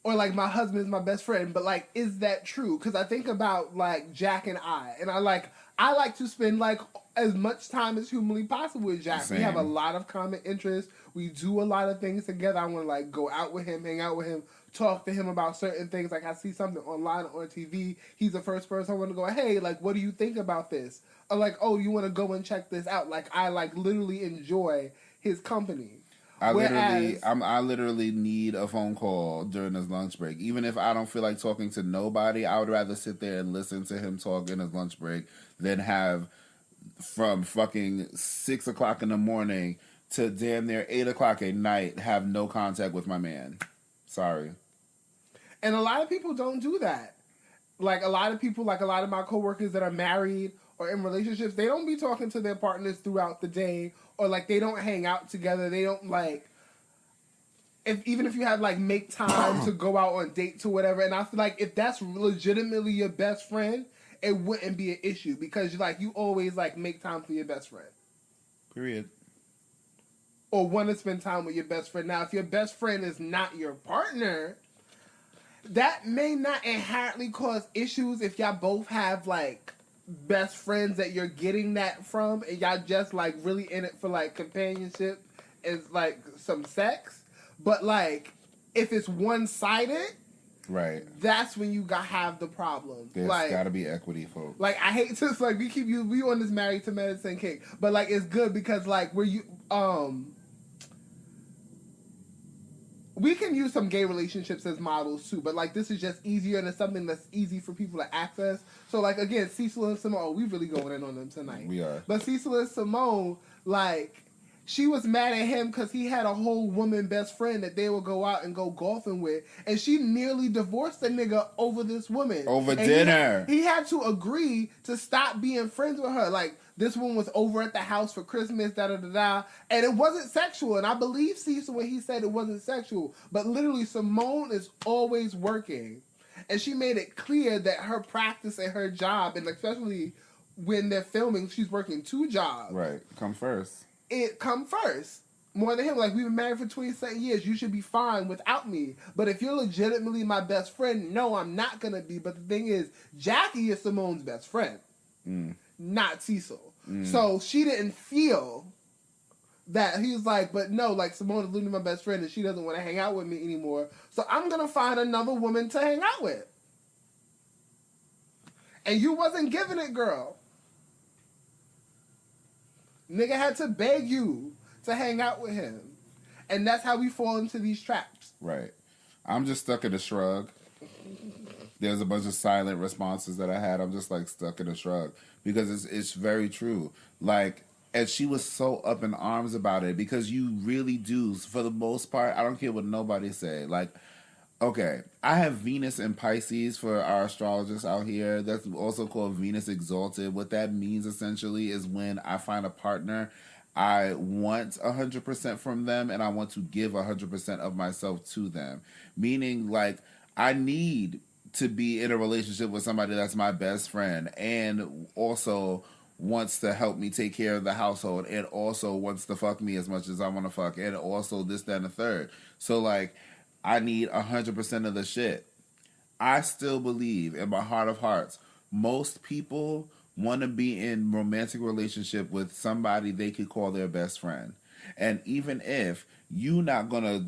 or, like, my husband is my best friend. But, like, is that true? Because I think about, like, Jack and I. And I like to spend, like, as much time as humanly possible with Jack. Same. We have a lot of common interests. We do a lot of things together. I want to, like, go out with him, hang out with him, talk to him about certain things. Like, I see something online or on TV. He's the first person I want to go, hey, like, what do you think about this? Or like, oh, you want to go and check this out? Like, I like literally enjoy his company. I literally need a phone call during his lunch break. Even if I don't feel like talking to nobody, I would rather sit there and listen to him talk in his lunch break than have from fucking 6 o'clock in the morning to damn near 8 o'clock at night have no contact with my man. Sorry. And a lot of people don't do that. Like a lot of people, like a lot of my coworkers that are married or in relationships, they don't be talking to their partners throughout the day, or like they don't hang out together. They don't like, even if you have like make time to go out on dates or whatever. And I feel like if that's legitimately your best friend, it wouldn't be an issue because you always like make time for your best friend. Period. Or want to spend time with your best friend. Now, if your best friend is not your partner, that may not inherently cause issues if y'all both have like best friends that you're getting that from and y'all just like really in it for like companionship and like some sex. But like, if it's one-sided, right, that's when you have the problem. there's like, got to be equity, folks. Like, I hate to like we on this Married to Medicine kick, but like it's good because like we can use some gay relationships as models too, but like this is just easier and it's something that's easy for people to access. So like again, Cecil and Simone, we really going in on them tonight. We are. But Cecil and Simone, like, she was mad at him because he had a whole woman best friend that they would go out and go golfing with, and she nearly divorced the nigga over this woman. Over dinner. He had to agree to stop being friends with her. Like, this one was over at the house for Christmas, da-da-da-da, and it wasn't sexual. And I believe Cecil when he said it wasn't sexual. But literally, Simone is always working. And she made it clear that her practice and her job, and especially when they're filming, she's working 2 jobs. Right. Come first. It come first. More than him. Like, we've been married for 27 years. You should be fine without me. But if you're legitimately my best friend, no, I'm not going to be. But the thing is, Jackie is Simone's best friend. Not Cecil. So she didn't feel that he was like, but no, like, Simone is literally my best friend and she doesn't want to hang out with me anymore. So I'm going to find another woman to hang out with. And you wasn't giving it, girl. Nigga had to beg you to hang out with him. And that's how we fall into these traps. Right. I'm just stuck in a shrug. There's a bunch of silent responses that I had. I'm just like stuck in a shrug. Because it's very true. Like, and she was so up in arms about it because you really do, for the most part, I don't care what nobody say. Like, okay, I have Venus in Pisces for our astrologists out here. That's also called Venus exalted. What that means essentially is when I find a partner, I want 100% from them and I want to give 100% of myself to them. Meaning, like, I need to be in a relationship with somebody that's my best friend and also wants to help me take care of the household and also wants to fuck me as much as I want to fuck and also this, that, and the third. So, like, I need 100% of the shit. I still believe in my heart of hearts, most people want to be in romantic relationship with somebody they could call their best friend. And even if you not gonna,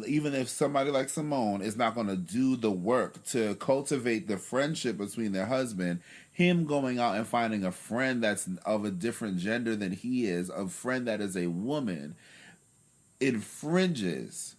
even if somebody like Simone is not gonna do the work to cultivate the friendship between their husband, him going out and finding a friend that's of a different gender than he is, a friend that is a woman, infringes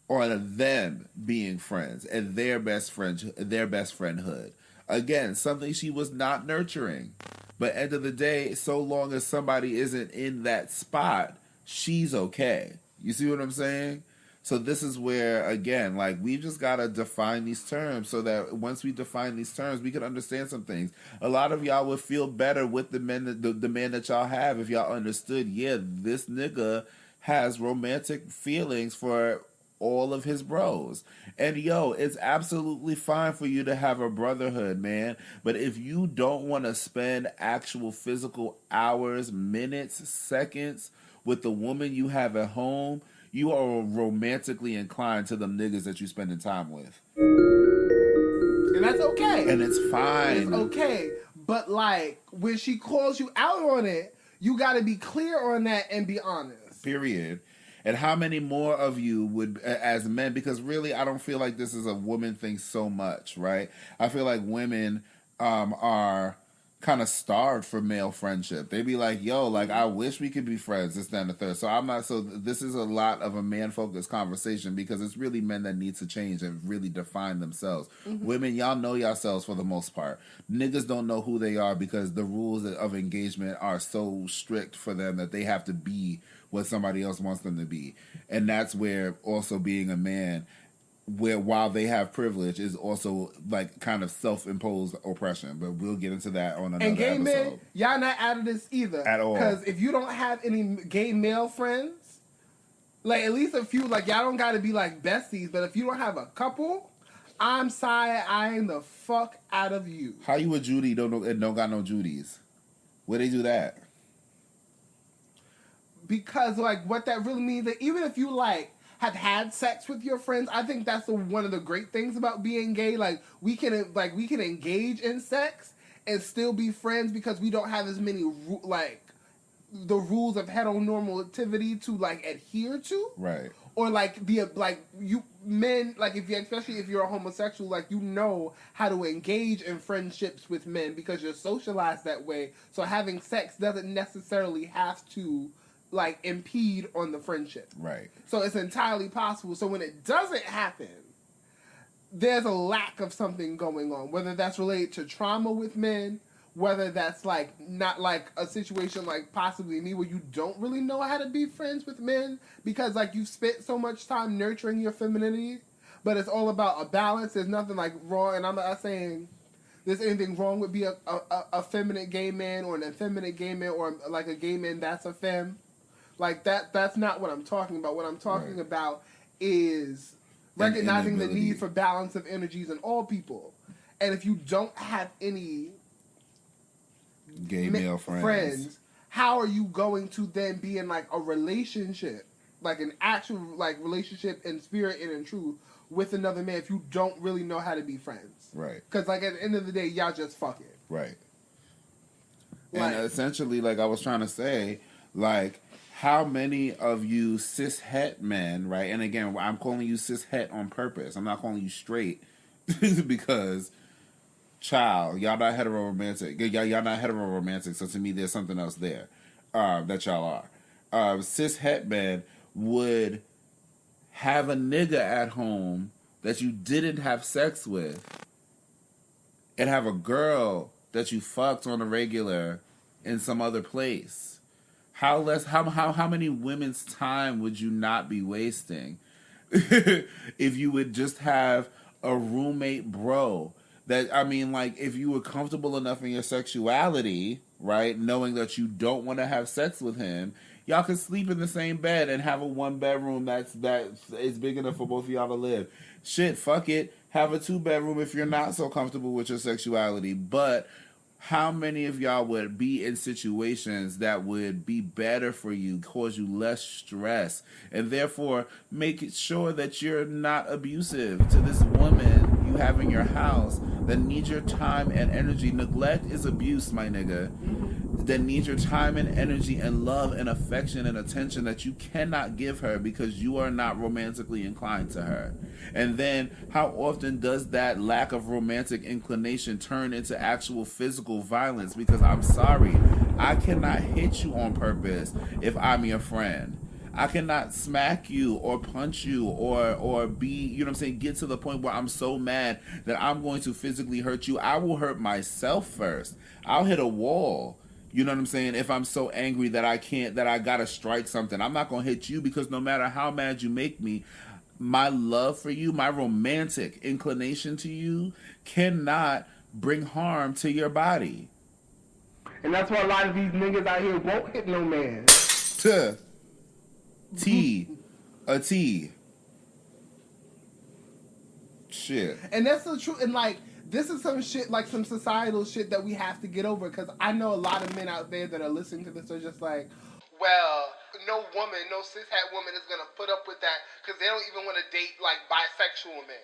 on them being friends and their best friendhood. Again, something she was not nurturing. But end of the day, so long as somebody isn't in that spot, she's okay. You see what I'm saying? So this is where, again, like, we've just got to define these terms so that once we define these terms, we can understand some things. A lot of y'all would feel better with the man that y'all have if y'all understood, yeah, this nigga has romantic feelings for all of his bros. And yo, it's absolutely fine for you to have a brotherhood, man. But if you don't want to spend actual physical hours, minutes, seconds with the woman you have at home, you are romantically inclined to them niggas that you spending time with. And that's okay. And it's fine. It's okay. But like, when she calls you out on it, you got to be clear on that and be honest. Period. And how many more of you would, as men, because really I don't feel like this is a woman thing so much, right? I feel like women are kind of starved for male friendship. They be like, yo, like, I wish we could be friends, this, that, and the third. So this is a lot of a man-focused conversation because it's really men that need to change and really define themselves. Mm-hmm. Women, y'all know yourselves for the most part. Niggas don't know who they are because the rules of engagement are so strict for them that they have to be what somebody else wants them to be. And that's where also being a man, where while they have privilege, is also like kind of self-imposed oppression. But we'll get into that on another episode. And gay men, y'all not out of this either. At all. Because if you don't have any gay male friends, like at least a few, like y'all don't got to be like besties, but if you don't have a couple, I'm side-eyeing the fuck out of you. How you a Judy don't got no Judies? Where they do that? Because like what that really means, that even if you like have had sex with your friends, I think that's one of the great things about being gay. Like we can engage in sex and still be friends because we don't have as many like the rules of heteronormativity to like adhere to. Right. or like the like you men like if you especially if you're a homosexual, like you know how to engage in friendships with men because you're socialized that way. So having sex doesn't necessarily have to like impede on the friendship. Right. So it's entirely possible. So when it doesn't happen, there's a lack of something going on, whether that's related to trauma with men, whether that's like not like a situation like possibly me where you don't really know how to be friends with men because like you've spent so much time nurturing your femininity, but it's all about a balance. There's nothing like wrong, and I'm not saying there's anything wrong with being a feminine gay man or an effeminate gay man or like a gay man that's a femme. Like that's not what I'm talking about. What I'm talking about is recognizing the need for balance of energies in all people. And if you don't have any gay male friends, how are you going to then be in like a relationship, like an actual like relationship in spirit and in truth with another man if you don't really know how to be friends? Right. Because like at the end of the day, y'all just fucking. Right. Like, and essentially, like I was trying to say, like, how many of you cis-het men, right? And again, I'm calling you cis-het on purpose. I'm not calling you straight because, child, y'all not hetero-romantic. Y'all not hetero-romantic, so to me, there's something else there that y'all are. Cis-het men would have a nigga at home that you didn't have sex with and have a girl that you fucked on a regular in some other place. How many women's time would you not be wasting if you would just have a roommate bro? That, I mean, like, if you were comfortable enough in your sexuality, right, knowing that you don't want to have sex with him, y'all could sleep in the same bed and have a one bedroom that is big enough for both of y'all to live. Shit, fuck it. Have a 2-bedroom if you're not so comfortable with your sexuality. But how many of y'all would be in situations that would be better for you, cause you less stress, and therefore make it sure that you're not abusive to this woman you have in your house that needs your time and energy? Neglect is abuse, my nigga. That needs your time and energy and love and affection and attention that you cannot give her because you are not romantically inclined to her. And then how often does that lack of romantic inclination turn into actual physical violence? Because I'm sorry, I cannot hit you on purpose if I'm your friend. I cannot smack you or punch you or be, you know what I'm saying, get to the point where I'm so mad that I'm going to physically hurt you. I will hurt myself first. I'll hit a wall. You know what I'm saying? If I'm so angry that I gotta strike something, I'm not gonna hit you because no matter how mad you make me, my love for you, my romantic inclination to you cannot bring harm to your body. and that's why a lot of these niggas out here won't hit no man. T. Shit. And that's the truth. And like, this is some shit, like some societal shit that we have to get over. Because I know a lot of men out there that are listening to this are just like, well, no woman, no cis-het woman is going to put up with that because they don't even want to date like bisexual men.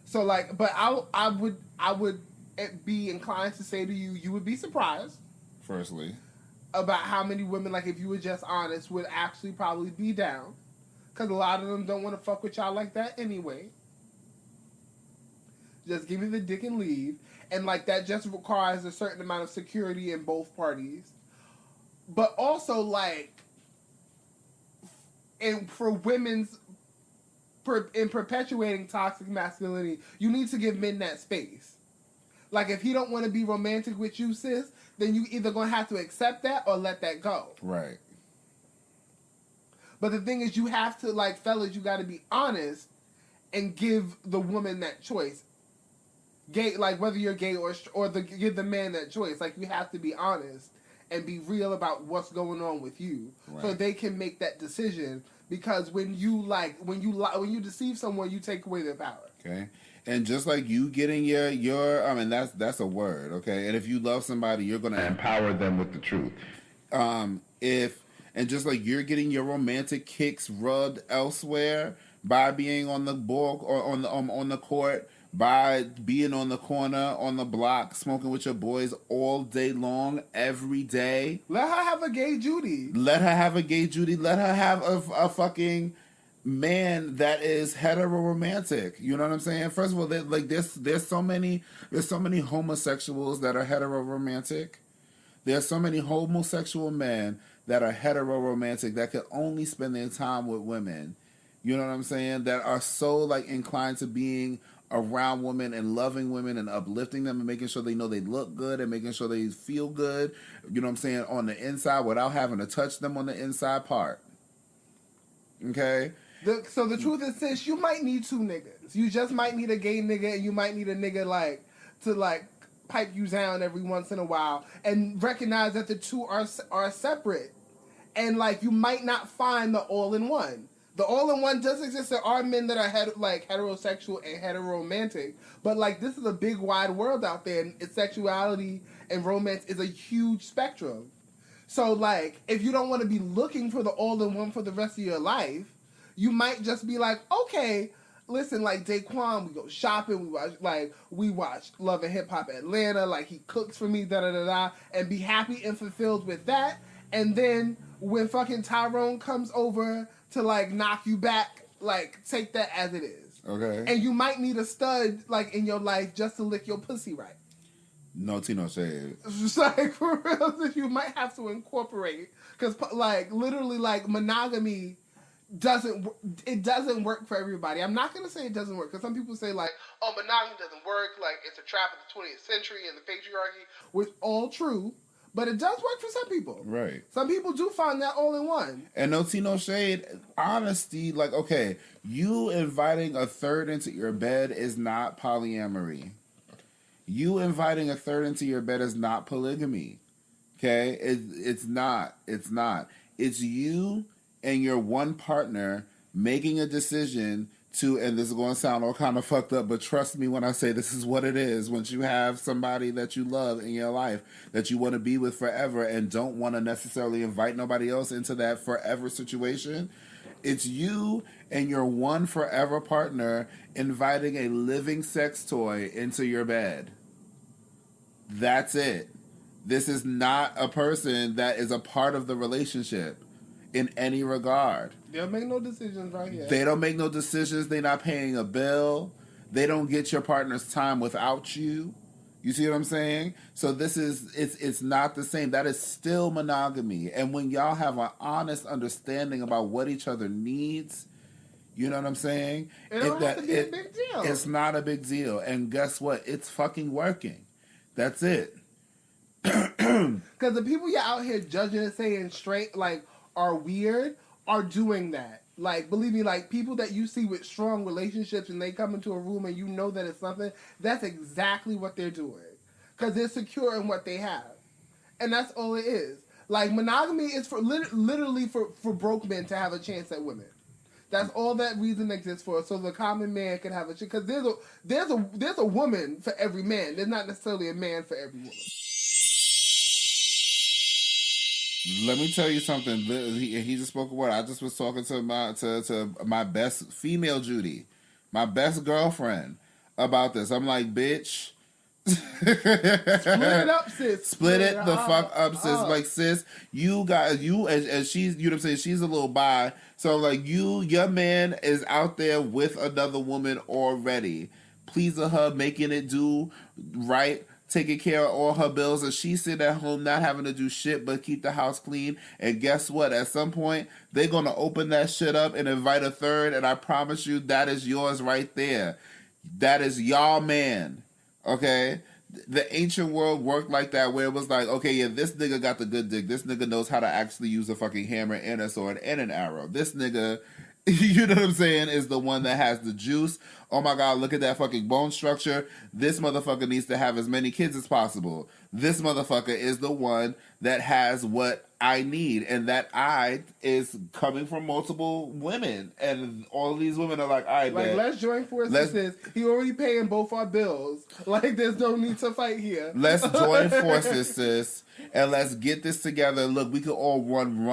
So like, but I would be inclined to say to you, you would be surprised. Firstly. About how many women, like if you were just honest, would actually probably be down. Because a lot of them don't want to fuck with y'all like that anyway. Just give me the dick and leave. And like that just requires a certain amount of security in both parties. But also like, and for women's, in perpetuating toxic masculinity, you need to give men that space. Like if he don't want to be romantic with you, sis, then you either going to have to accept that or let that go. Right. But the thing is, you have to, like, fellas, you got to be honest and give the woman that choice. Gay, like, whether you're gay or give the man that choice. Like, you have to be honest and be real about what's going on with you, right, so they can make that decision. Because when you deceive someone, you take away their power. Okay. And just like you getting your, I mean, that's a word, okay? And if you love somebody, you're going to empower them with the truth. And just like you're getting your romantic kicks rubbed elsewhere by being on the ball or on the court, by being on the corner, on the block, smoking with your boys all day long, every day. Let her have a gay Judy. Let her have a gay Judy. Let her have a fucking man that is heteroromantic. You know what I'm saying? First of all, there's so many homosexuals that are heteroromantic. There's so many homosexual men that are heteroromantic that could only spend their time with women. You know what I'm saying? That are so like inclined to being around women and loving women and uplifting them and making sure they know they look good and making sure they feel good. You know what I'm saying? On the inside without having to touch them on the inside part. Okay? So the truth is, sis, you might need two niggas. You just might need a gay nigga, and you might need a nigga to pipe you down every once in a while, and recognize that the two are separate, and like you might not find the all-in-one. The all-in-one does exist. There are men that are heterosexual and heteroromantic, but like this is a big wide world out there, and sexuality and romance is a huge spectrum. So like if you don't want to be looking for the all-in-one for the rest of your life, you might just be like, okay, listen, like Daquan, we go shopping, we watch Love and Hip Hop Atlanta, like he cooks for me, and be happy and fulfilled with that. And then when fucking Tyrone comes over to like knock you back, like take that as it is. Okay. And you might need a stud like in your life just to lick your pussy right. No tea, no shade. It's like for real, you might have to incorporate because like literally like monogamy doesn't work for everybody. I'm not going to say it doesn't work because some people say like, oh, monogamy doesn't work, like it's a trap of the 20th century and the patriarchy, which all true, but it does work for some people. Right. Some people do find that all in one. And no tea, no shade. Honesty, like, okay, you inviting a third into your bed is not polyamory. You inviting a third into your bed is not polygamy. Okay? It's not. It's not. It's you and your one partner making a decision to, and this is going to sound all kind of fucked up, but trust me when I say this is what it is. Once you have somebody that you love in your life that you want to be with forever and don't want to necessarily invite nobody else into that forever situation, it's you and your one forever partner inviting a living sex toy into your bed. That's it. This is not a person that is a part of the relationship in any regard. They don't make no decisions right here. They don't make no decisions. They're not paying a bill. They don't get your partner's time without you. You see what I'm saying? So this is, it's not the same. That is still monogamy. And when y'all have an honest understanding about what each other needs, you know what I'm saying? It don't have to be a big deal. It's not a big deal. And guess what? It's fucking working. That's it. Because the people you're out here judging and saying straight, like, are weird, are doing that. Like, believe me, like, people that you see with strong relationships and they come into a room and you know that it's something, that's exactly what they're doing. Because they're secure in what they have. And that's all it is. Like, monogamy is for literally for broke men to have a chance at women. That's all that reason exists for, so the common man can have a chance. Because there's a woman for every man. There's not necessarily a man for every woman. Let me tell you something. He just spoke a word. I just was talking to my best female Judy, my best girlfriend, about this. I'm like, bitch. Split it up, sis. Split it the fuck up, sis. Like, sis, you guys, and she's, you know what I'm saying, she's a little bi. So, like, your man is out there with another woman already, pleasing her, making it do right, taking care of all her bills, and she sit at home not having to do shit but keep the house clean. And guess what? At some point, they're going to open that shit up and invite a third, and I promise you that is yours right there. That is y'all man. Okay? The ancient world worked like that, where it was like, okay, yeah, this nigga got the good dick. This nigga knows how to actually use a fucking hammer and a sword and an arrow. This nigga, you know what I'm saying, is the one that has the juice. Oh my God, look at that fucking bone structure. This motherfucker needs to have as many kids as possible. This motherfucker is the one that has what I need. And that I is coming from multiple women. And all of these women are like, all right, like, man. let's join forces. He already paying both our bills. Like, there's no need to fight here. Let's join forces, sis. And let's get this together. Look, we could all run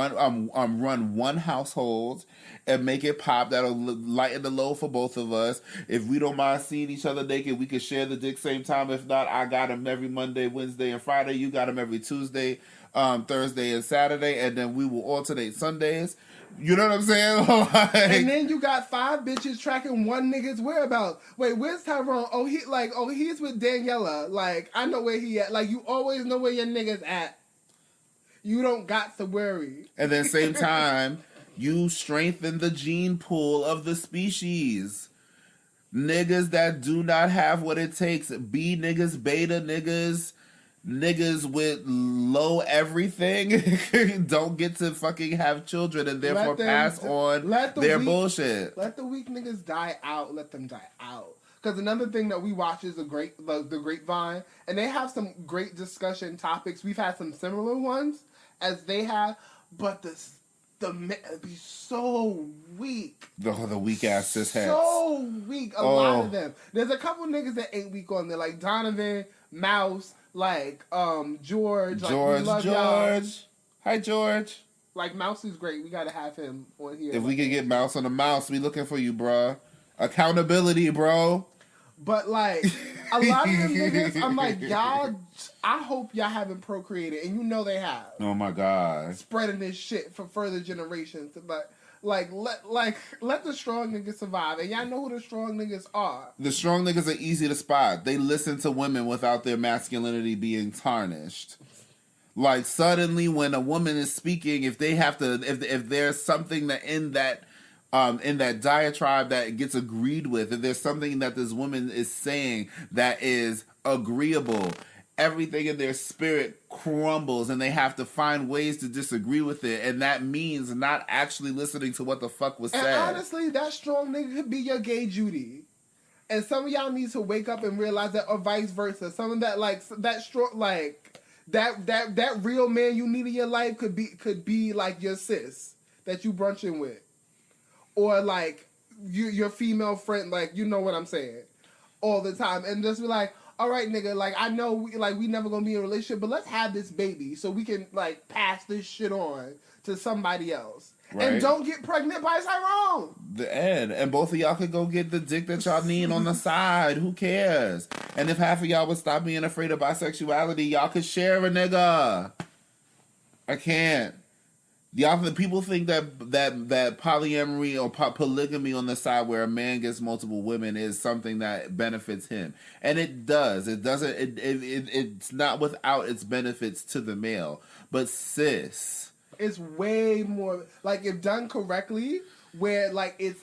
one household and make it pop. That'll lighten the load for both of us. If we don't mind seeing each other naked, we could share the dick same time. If not, I got him every Monday, Wednesday, and Friday. You got him every Tuesday, Thursday, and Saturday, and then we will alternate Sundays. You know what I'm saying? Like, and then you got 5 bitches tracking one nigga's whereabouts. Wait, where's Tyrone? He's with Daniela. Like, I know where he at. Like, you always know where your nigga's at. You don't got to worry. And then same time, you strengthen the gene pool of the species. Niggas that do not have what it takes, B niggas, beta niggas with low everything don't get to fucking have children and therefore pass on their bullshit. Let the weak niggas die out. Let them die out. Because another thing that we watch is the Grapevine, and they have some great discussion topics. We've had some similar ones as they have, but the men be so weak. The weak ass cis heads. So weak. A lot of them. There's a couple niggas that ain't weak on there, like Donovan, Mouse, like George. George. Hi, George. Like, Mouse is great. We gotta have him on here. If we could get Mouse on the mouse, we looking for you, bruh. Accountability, bro. But, like, a lot of them niggas, I'm like, y'all, I hope y'all haven't procreated, and you know they have. Oh my God. Spreading this shit for further generations. But, let the strong niggas survive. And y'all know who the strong niggas are. The strong niggas are easy to spot. They listen to women without their masculinity being tarnished. Like, suddenly when a woman is speaking, if there's something that in that diatribe that gets agreed with, if there's something that this woman is saying that is agreeable, everything in their spirit crumbles and they have to find ways to disagree with it. And that means not actually listening to what the fuck was said. And honestly, that strong nigga could be your gay Judy. And some of y'all need to wake up and realize that, or vice versa. Some of that, like, that strong, like, that real man you need in your life could be like your sis that you brunching with. Or, like, your female friend, like, you know what I'm saying, all the time. And just be like, all right, nigga, like, I know, we never gonna be in a relationship, but let's have this baby so we can, like, pass this shit on to somebody else. Right. And don't get pregnant by Tyrone. The end. And both of y'all could go get the dick that y'all need on the side. Who cares? And if half of y'all would stop being afraid of bisexuality, y'all could share a nigga. I can't. The people think that polyamory or polygamy on the side where a man gets multiple women is something that benefits him, and it does. It doesn't. It's not without its benefits to the male, but sis, it's way more, like, if done correctly, where, like, it's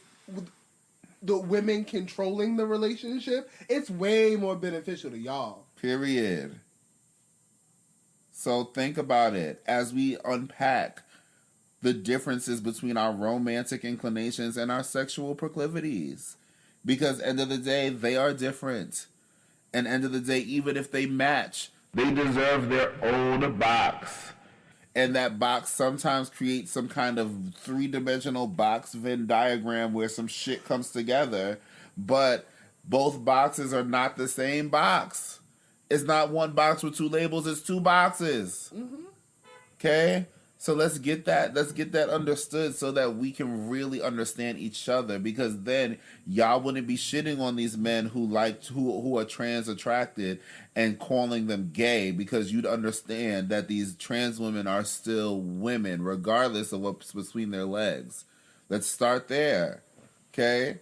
the women controlling the relationship, it's way more beneficial to y'all. Period. So think about it as we unpack the differences between our romantic inclinations and our sexual proclivities. Because end of the day, they are different. And end of the day, even if they match, they deserve their own box. And that box sometimes creates some kind of 3-dimensional box Venn diagram where some shit comes together. But both boxes are not the same box. It's not one box with 2 labels, it's 2 boxes. Mm-hmm. Okay? So let's get that understood so that we can really understand each other, because then y'all wouldn't be shitting on these men who are trans attracted and calling them gay, because you'd understand that these trans women are still women regardless of what's between their legs. Let's start there. Okay?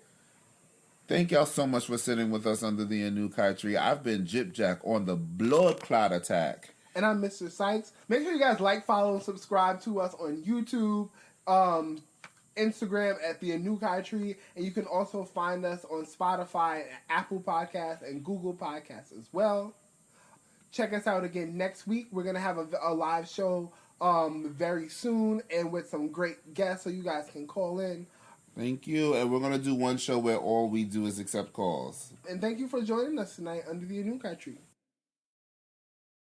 Thank y'all so much for sitting with us under the Anukai tree. I've been Gypjaq on the blood clot attack. And I'm Mr. Sykes. Make sure you guys like, follow, and subscribe to us on YouTube, Instagram at the Anukai Tree, and you can also find us on Spotify, Apple Podcasts, and Google Podcasts as well. Check us out again next week. We're gonna have a live show very soon, and with some great guests, so you guys can call in. Thank you, and we're gonna do one show where all we do is accept calls. And thank you for joining us tonight under the Anukai Tree.